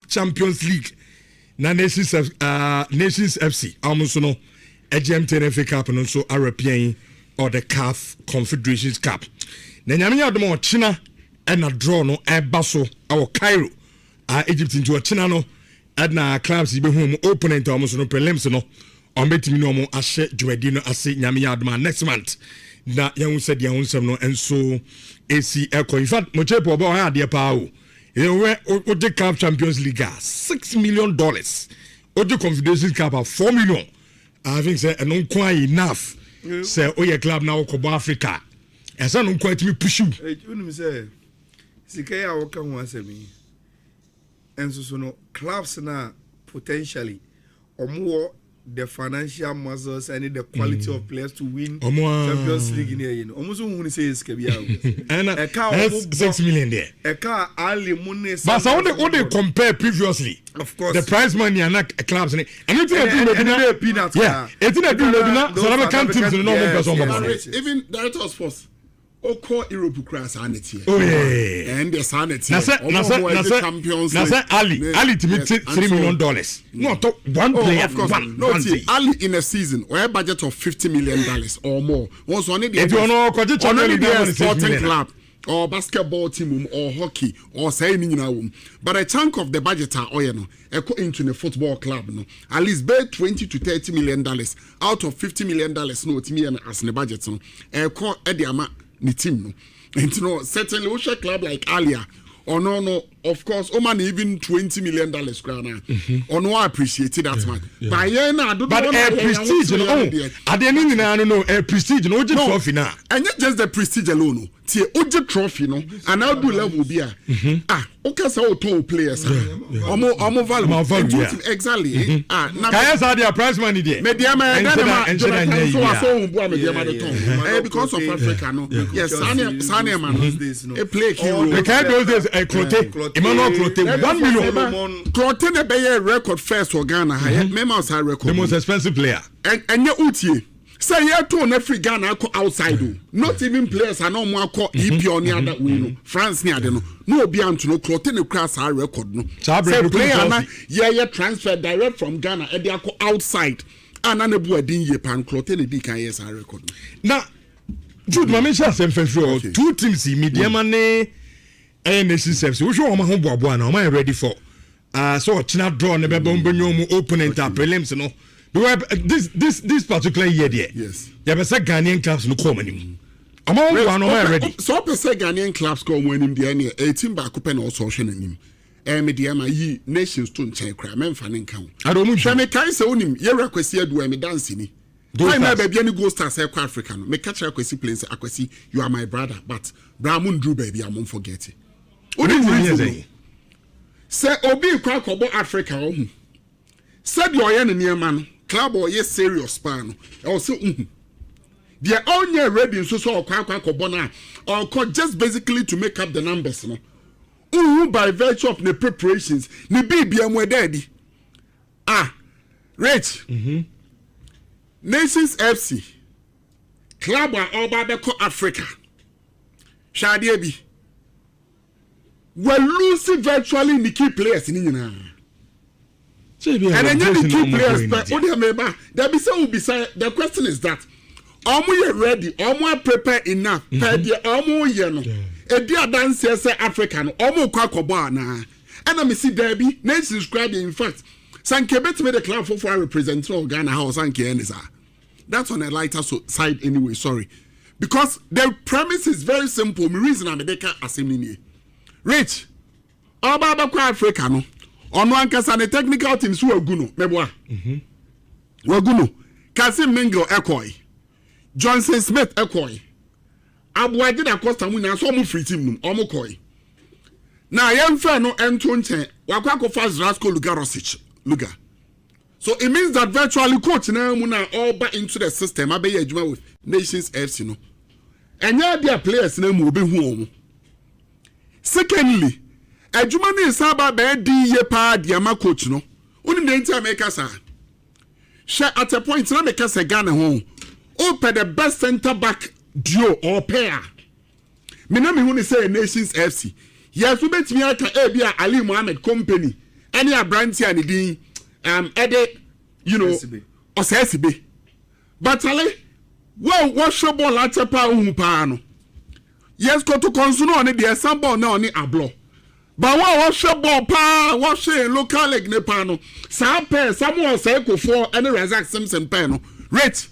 Champions League na Nations FC almost no GMT FA Cup no so European or the CAF Confederations Cup na nyame adom China and a draw no baso our Cairo Egypt into a China no na clubs be home opponent almost no prelims no on betimi no mo ahye dwadi no ase nyame adom next month na yan said yan nsem no enso AC Echo in fact mo chepo ba ha de pa o the CAF Champions League $6 million the Confederations Cup $4 million I think say no quite enough say oh your club now ko Africa and so no quite me push you say sikaya waka ho asemi enso so no clubs na potentially omo the financial muscles and the quality of players to win Champions League in here almost who say is kabia and $6 million there a car ali money but so what they compare previously of course the prize money and clubs and anything peanuts it's in a do so I can't teams no more person even director of sports Oko Europe class sanity. Oh yeah. And the sanity. Champions. Ali to me $3 million. No, one player. Of course. No, Ali in a season where budget of $50 million or more. Was one of the sporting club or basketball team or hockey or saying but a chunk of the budget are echo into the football club no. At least pay $20 to $30 million out of $50 million no to me and as the budget no. Echo Ediama ni team no. And you know, certainly we share club like Alia or no, of course, man even $20 million crown. Or no, I appreciate that man. But a prestige, at the end, I don't know, a prestige, no trophy now. And not just the prestige alone. See, Oje trophy, no, and I'll do level beer. Okay, so two players. Omo value. Exactly. Kayas are their prize money there. Because of Africa, no. Yes, Sanya man. A play hero. The kind those days, a Clote, Emmanuel Clote, $1 million. Clote the Bayer record first for Ghana. Memos are record. The most expensive player. And your Uti. Say you to every Ghana outside. Not even players are no more call EP on the other way. France near the no be to no clothing the class our record no. Say player yeah transfer direct from Ghana and they are outside. And an abu din ye pan clothing the can yes our record. Now Jude Mamisha same for two teams media money and Nations FC. We show my home boy now. Am I ready for? So China draw never bombenyo opponent prelims no. This particular year there. Yes. There were some Ghanaian clubs no come anymore. I'm already. So per se Ghanaian clubs come when him there near 18 back open or social him. Media my nations to check cry men fanning count. I don't know. Me kai say onim ye request here do me dance ni. I my baby any go stars say African. Me catch request place akwesi you are my brother but Bramun Drew baby I won't forget it. Onim say obi kwa kobo Africa ohun. Said your yen near man club or yes serious pan also they are all near ready so bona or just basically to make up the numbers no by virtue of the preparations ni BBM we daddy Rich Nations FC club or Babeko Africa Shadi bi we losing virtually the key players in and then the key players, but the question is that you ready, prepare enough, dance African, and I see Debbie, Nancy described in fact, Sankebet made a club for representing Ghana House and Kienza. That's on a lighter side anyway, sorry. Because the premise is very simple. My reason I'm a deca assembly. Rich, African. On one case and the technical teams who are guno, meboa. Waguno, Kasim Mingo Ekoi, Johnson Smith Ekoi, Abuadi da Costa Muna, so mu free team, Omokoi. Now, young Fano Antonte, Wakako Faz Rasko Luga. So it means that virtually coach now Muna all back into the system. I be a with Nations FC no. And now their players name will be home. Secondly, Ejumani is about di ye pa diama coach no. Unim the entire make us share at a point na make us Ghana home. Open the best center back duo or pair. Me na me hu say Nations FC. Yes we bet me aka Ebia Ali Mohammed company. any abranti and the edit, you know, or SB. But Ale, well, what show ball at a pano? Yes, go to consume on the sample now on the ablo. But what show ball pa, what say local leg nepano? Some pair, someone say go for any Razak Simpson panel. Rate.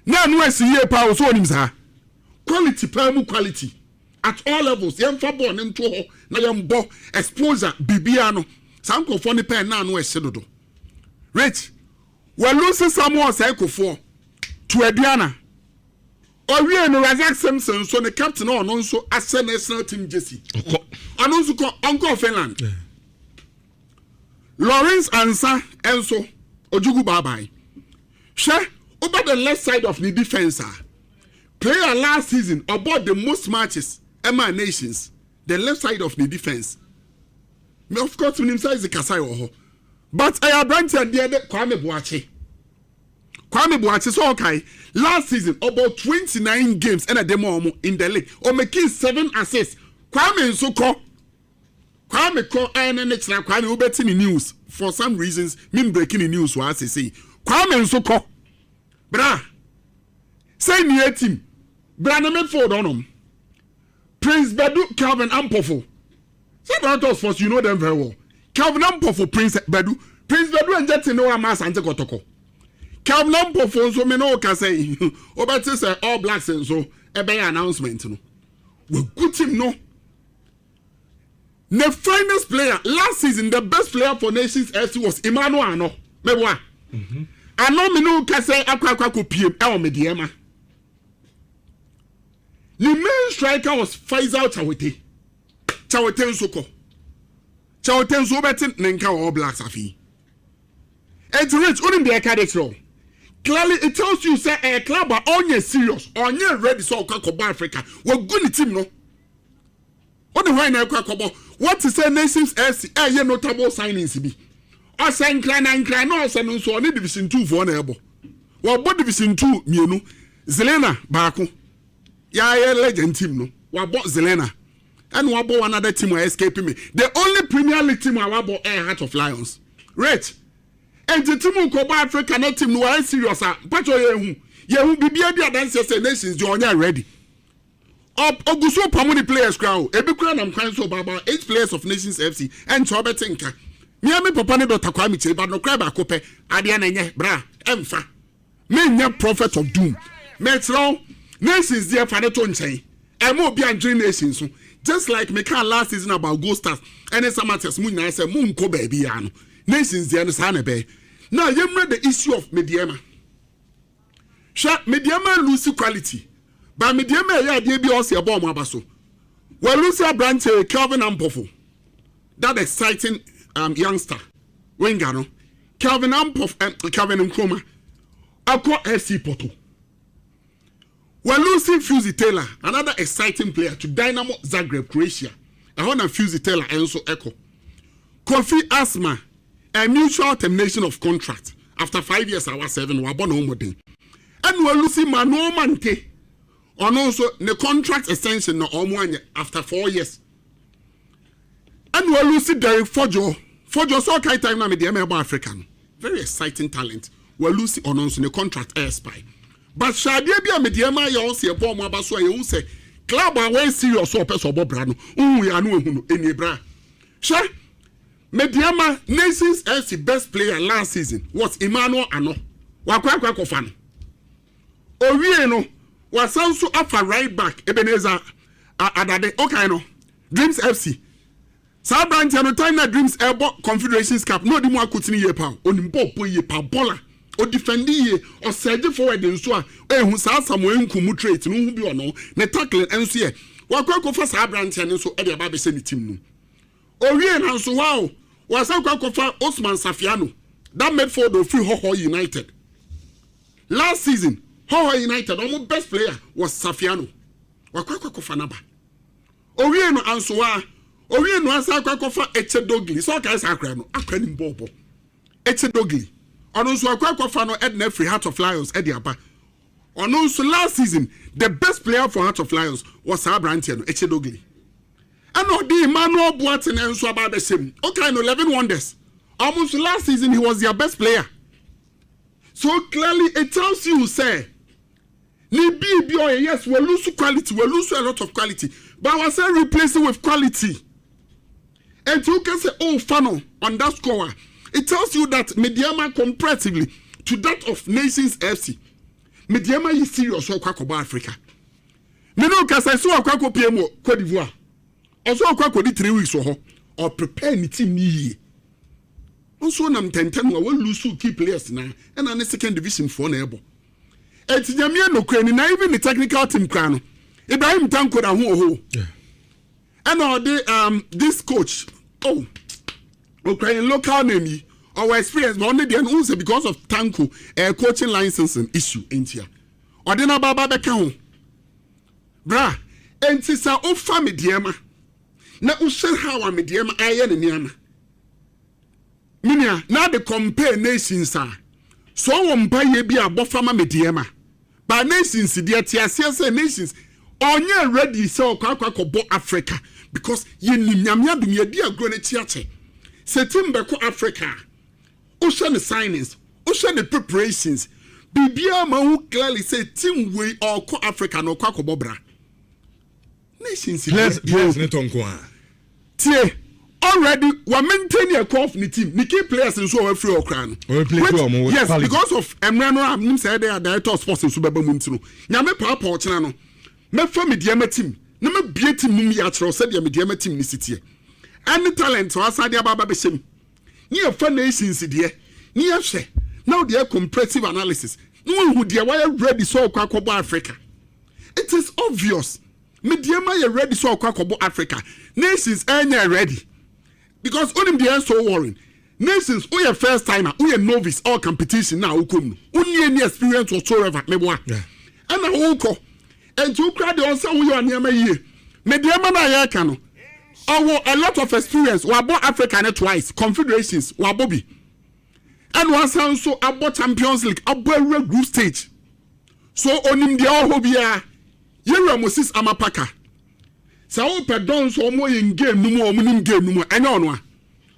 None was here power so him, sir. Quality, permu quality. At all levels, young fabon into ho, na young bo, exposure, bibiano. Some go for the pen now, no sedodo. Rate. Well, losing someone say go for. To Ediana. Or we and Razak Simpson, so the captain on also as a national team Jesse. And also call Uncle Finland. Lawrence Ansa Enso Ojugu Babai. Share over the left side of the defense. Player last season about the most matches Emma Nations. The left side of the defense. Of course, when himself is the Kasai. But I branch and the other Kwame Boache. Kwame Boache so okay. Last season about 29 games and a demo in the league. Or making 7 assists. Kwame Nsoko. Kwame call NNH Kwame Ubeti in the news. For some reasons, me breaking the news was I say. Kwame Nsoko. Bra. Say near team. Brandon Medford on him. Prince Bedu, Calvin Ampofo. Say Brothers Force, you know them very well. Calvin Ampofo, Prince Bedu. Prince Bedu and Jetty no Amas and Tekotoko. Calvin Ampofo, so me no can say. Obeti say all blacks and so. Ebe announcement. No. We good team no. The finest player last season, the best player for Nations FC was Emmanuel Ano. Mebwa. Ano me no can say akwa ko PM e o mediema. The main striker was Faisal Chawete. Chawete Nsoko. Chawete Nsoko betin nenka all blacks afi. It's rich unim the academics role. Clearly it tells you say a club are only serious, only ready so Koba Africa. We're good team no. What the why na Koba? What is a Nations FC? Ye notable signings be. O say nkran no say no so only division 2 for na ebo. Wo bo division 2 mienu. Zelena baako. Ya legend team no. Wa bo Zelena. And wa bo another team are escaping me. The only Premier League team wa bo Heart of Lions. Right. And the team of Koba Africa not team no are serious. Pacho yehu bibia dia dance say Nations you are ready. Oguso pamuni players crowd. Ebi kura nam kwan so baba 8 players of Nations FC and chobetinka. Me papa ne dota kwa mi che ba no kra ba kope ade na nye bra emfa. Me nya prophet of doom. Metro Nations there for the to nchen. E mo bi anjin Nations so. Just like me can last season about Ghost Stars and some matters mu na say mu nko ba bi ya no. Nations there no sa na be. Now you remember the issue of Mediema. Mediema lose quality. But Mediema ya dey be us about Mabaso. Well, Lucia Branch Calvin Ampofo. That exciting youngster. Wengano. Calvin Ampofo Calvin Nkrumah. Akwa FC Porto. Well, Lucy Fusey Taylor, another exciting player to Dynamo Zagreb, Croatia. I want to Fusey Taylor and so Echo. Kofi Asma, a mutual termination of contract. After 5 years, I was 7, we born home. And we Lucy Mano Mante. And also the contract extension no after 4 years. And we Lucy Derek Fojo. Fojo so kai time na me dey about African. Very exciting talent. We Lucy on also the contract expire. But Shadia be a mediama ya see a bomb abaso you say club away serious so person bobra no ya no ehunu eni bra. Sha mediama Nations FC best player last season was Emmanuel Ano. Wakwa kofa no. Owie no wasan so afa right back Ebenezer adade okay no. Dreams FC. Sa branch no time na Dreams Airbo Confederations Cup no di mo akotini ye pa onimbo po ye pa bola. O defendi ye o surge forward nso a ehun sa Samuel Nkumu trait no hu bi ono ne tackle enso ye wakwa fa sa branch ne so e de ba be se ni team no owie na nso wow wasa kwa fa Osman Safiano that made for the free Hoho United last season. Hoho United our best player was Safiano wakwa fa naba owie no anso wa owie no asa kwa fa Echedogli so ka sa akra no akra ni mbobo Echedogli ono so akwa fa no Edna Free Heart of Lions Ediaba ono so last season the best player for Heart of Lions was Abrantia no Echedogli and no di Emmanuel Boateng enso aba be sem okay no 11 wonders Almost last season, he was their best player. So clearly, it tells you, say, yes, we lose quality, we lose a lot of quality, but I say replace it with quality. And you can say, oh, funnel on that score. It tells you that Mediama comparatively to that of Nations FC, Mediama is serious for Kwakoba Africa. Meno Kasa so Kwako PMO, Cote d'Ivoire. Also Kwako di 3 weeks or prepare any team ni. Also nam 10 we will lose key players now and on the second division for neighbor. Et Jamia no Crane, na even the technical team crown. Ibrahim Tanko da ho. And all the this coach, Ukrainian local name, our experience, but only the also because of Tanko coaching licensing issue in here. Or then about Baba Bra, and Tissa o family diema. Na usher how am diema ayen niama. Minia, now the compare nations are. So one buy ye be a bofama mediema. But nations, dear TSS nations, onye ready so kwakwa Africa. Because ye nyamya dum ye dia grow ne tiache. Setim beko Africa. Ocean the signings, ocean the preparations. Bibia ma who clearly say team we or ko Africa no kwakwa bobra. Nations yes ne tonkwa. Tie already we maintain your call the team. The key players in so free or crown. Yes, because of Emrano I'm said they are director of sports in Subaba Muntino. Nyame papa ochina no. Me fa mediama team. Na me bie team mu ya tro said your mediama team ni city. Any talent so asade ababa be shem. Ni e fa nations de. Ni e hwe. Now they comprehensive analysis. No who they were ready so kwakobo Africa. It is obvious. Mediama you ready so kwakobo Africa. Nations are ready. Because only the end so worrying. Nations, we are first timer, we are novice, all competition now. Only any experience whatsoever. Yeah. And I will and you cry the answer we are near my year. Mediama na yakano. A lot of experience. We bought Africa twice. Confederations, we Bobby. And once also about Champions League, about group stage. So on the all hobia, you Moses Amapaka. So pardon so more in game no more game no more. Any on one.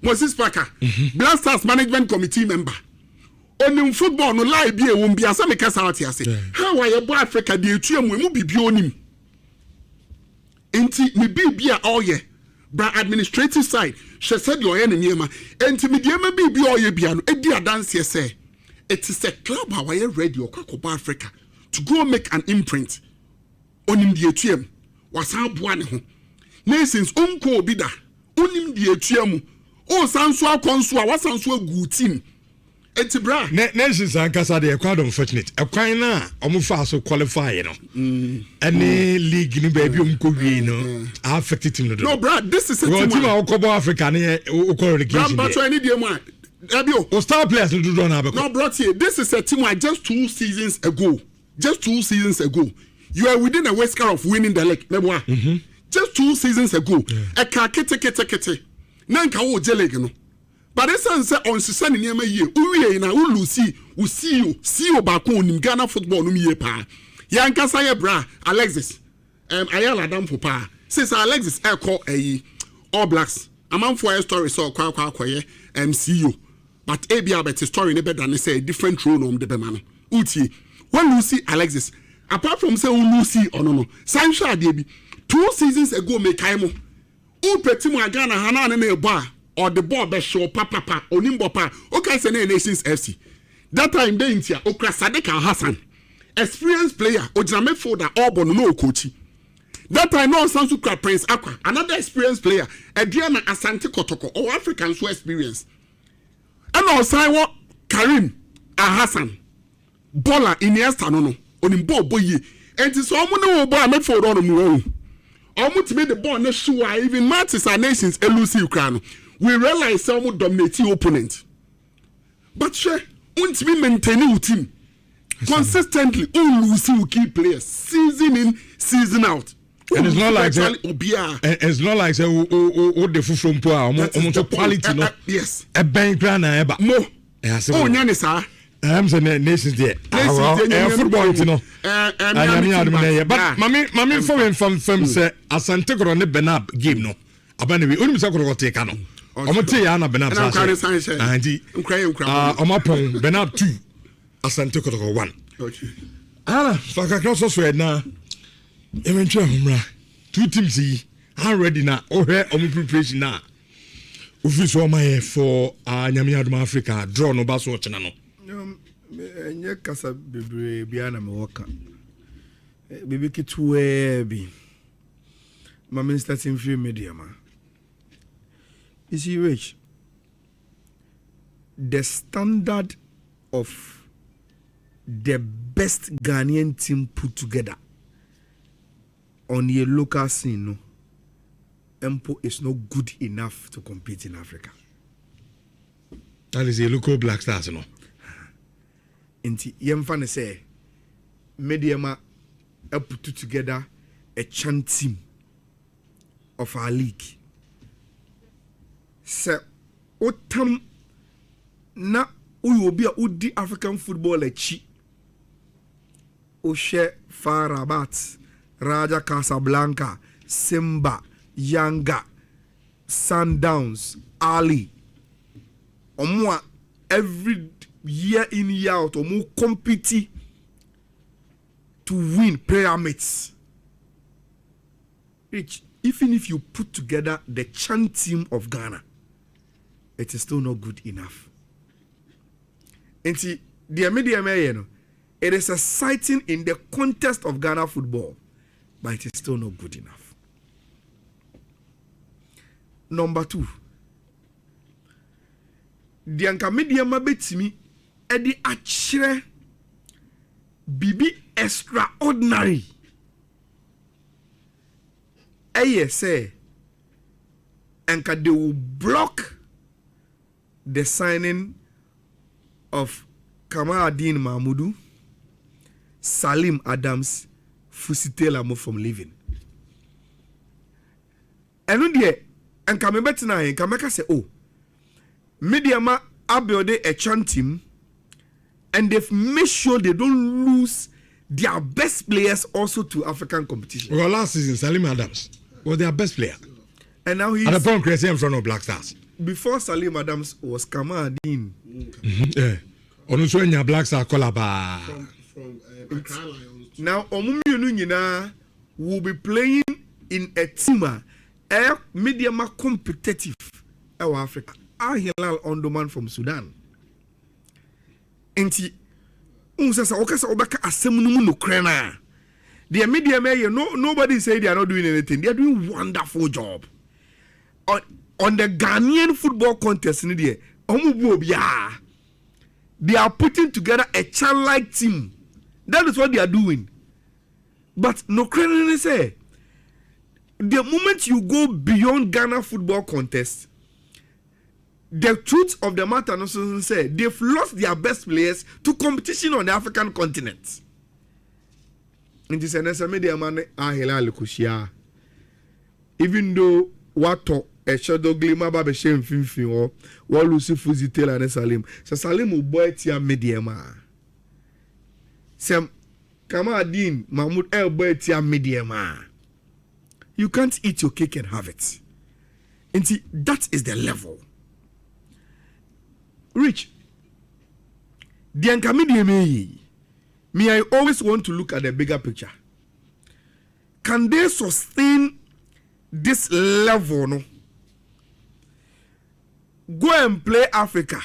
Moses Parker, Blasters Management Committee member. On football no lie be won't be as I make us out here say. How are you Africa the team we be bionim. Enti me be all ye. By administrative side, she said your enemy ma. Enti me be all ye biano. E dia dance ye say. It is a club how you ready or Kwakoba Africa to go make an imprint on him the team. Was how one ho. Nations unko bida. Unim the team. Oh, Sansua Consua, what Sansua good team. Etibra. Nations and Casa de quite unfortunate. A quina, Omufa so qualify, you know. Any league in baby no affected him. No, Brad, this is a team of Cobo African. But I need your mind. Star players do not have no brought here. This is a team just 2 seasons ago. Just 2 seasons ago. You are within a whisker of winning the league. Just 2 seasons ago. A kete. Nanka wo jeleg no. But esan say on sisa ne niam ye. Uwie na wo lucy, wo see you back on nim Ghana football no ye pa. Yankasa ye bra Alexis. Ayala dam for pa. Since Alexis e call All Blacks. Among for a story so kwa ye MCU. But ebia bet story ne better than say a different role on the man. Uti. When Lucy Alexis apart from say Lucy or no. Sansha Debi 2 seasons ago me kaimo. Upetimu agana hanane ne ba or the ball be show papa onimbo pa okay say Nations FC that time dey intia okra Sadika Hassan experienced player ojame folder all no coach that time no Sansu Prince Aqua another experienced player Ediana Asante Kotoko or African so experience and also what Karim Hassan Bola Iniesta no onimbo boye and so omo no me folder on no almost made the ball no sure even matches our nations elusive crown. We realize some dominating opponent. But she won't be maintaining team consistently. Elusive key players season in, season out. And it's not like it's not like what the from poor quality no. Yes. A bank plan ever. No. Oh, nyane sir. I'm saying nations there. Football, you know. But Mammy from say Asante Corone Benab game no. Abanibi, only Sakura take no. Omote ya na Bernard Sase. Anti. Omapon Bernard 2. Asante Kotoko 1. Okay. Fakakra so na. Eventually humra. Two teams yi already na ohwe omu preparation na. Ufi so my for Nyame Adom Africa draw no ba so ochena no. Enye kasa bebre bia na me woka. Bibi kitwe bi. My minister team free media man. You see, Rich, the standard of the best Ghanaian team put together on the local scene, no, Empo is not good enough to compete in Africa. That is a local Black Stars, no. Inti yemfane say, Mediama put together a chant team of our league. Se otam na uyobi a udi African football echi Oshe FAR Rabat, Raja Casablanca, Simba, Yanga, Sundowns, Ali. Omwa every year in year out omu compete to win pyramids. Rich, even if you put together the Chan team of Ghana, it is still not good enough. And see, it is exciting in the context of Ghana football, but it is still not good enough. Number 2, the Ankamidiama betimi edi achire bibi extraordinary. Say, and they will block the signing of Kamaldeen Mahmoudou, Salim Adams, Fusite Lamo from leaving. And on the and Kamebetina and Kameka say, oh, Mediama abuild a chant team, and they've made sure they don't lose their best players also to African competition. Well, last season, Salim Adams was their best player. And now he's... And upon Crazy in front of Black Stars. Before Salim Adams was Kamaldeen. Yeah. Also in your Black Star Kolaba. Now, Omumi Nunyina will be playing in a team medium competitive in Africa. Ayala on demand from Sudan. Enti unsasa okasa obaka asemu no krena. The media nobody say they are not doing anything. They are doing wonderful job. On the Ghanaian football contest in there, they are putting together a childlike team. That is what they are doing. But no krena say the moment you go beyond Ghana football contest, the truth of the matter no say they've lost their best players to competition on the African continent. In this media man even though what a shadow glimmer baby shame fin or what Lucy Fuzzy Taylor and Salim. So Salim will boy tia media man. Sam Kamaldeen Mahmoud El boy tia media man. You can't eat your cake and have it. And see, that is the level. Rich, the Ankamidiame, me, I always want to look at the bigger picture. Can they sustain this level? No? Go and play Africa.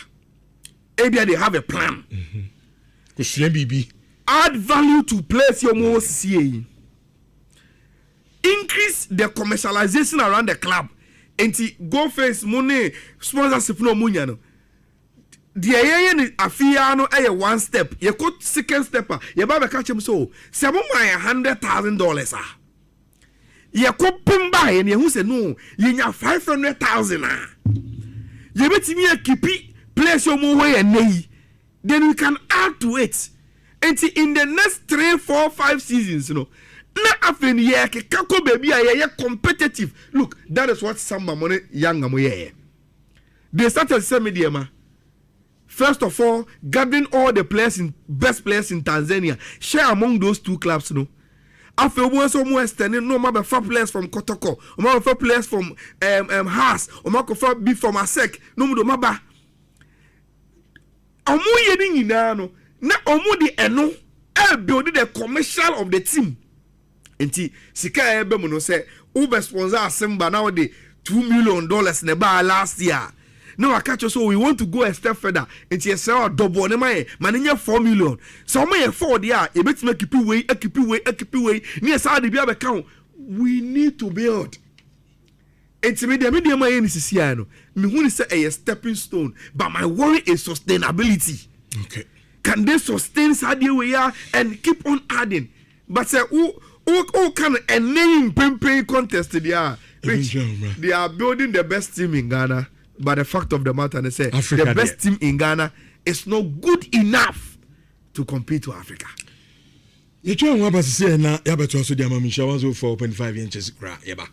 Maybe they have a plan. Add value to players you most see. Increase the commercialization around the club. And go face money, sponsorship no money. The yen afiano a one step. You could second stepper. You better catch him so. $700,000 ah. You could pin by and you say no. You need 500,000 ah. You bet me a keepy place your more way and nay. Then we can add to it. And in the next 3, 4, 5 seasons, you know. Not after year kako baby are competitive. Look, that is what some money young amoye. They started same media. First of all, gathering all the players in best players in Tanzania, share among those two clubs, no. after once or more extending no matter for players from Kotoko, or more for players from Haas, or more for be from Asek, no more maba. Omo yedin inano, na omo di eno, build the commercial of the team. Enti sika ebe mo no say Uber sponsor Asemba now the $2 million neba last year. Now I catch us, so we want to go a step further. Enti you say double ne man $4 million. So man 4 there, e bet make keep away. Near sa dey be account. We need to build. Enti me dey man ni sisi ano. Me hu ni say a stepping stone, but my worry is sustainability. Okay. Can they sustain Saudi way and keep on adding? But say who can a name pay contest there? Which they are building the best team in Ghana. But the fact of the matter, they say Africa, the best team in Ghana is not good enough to compete to Africa. You try one, but say na, ya better also the Mamisha 104.5 inches. Yeba.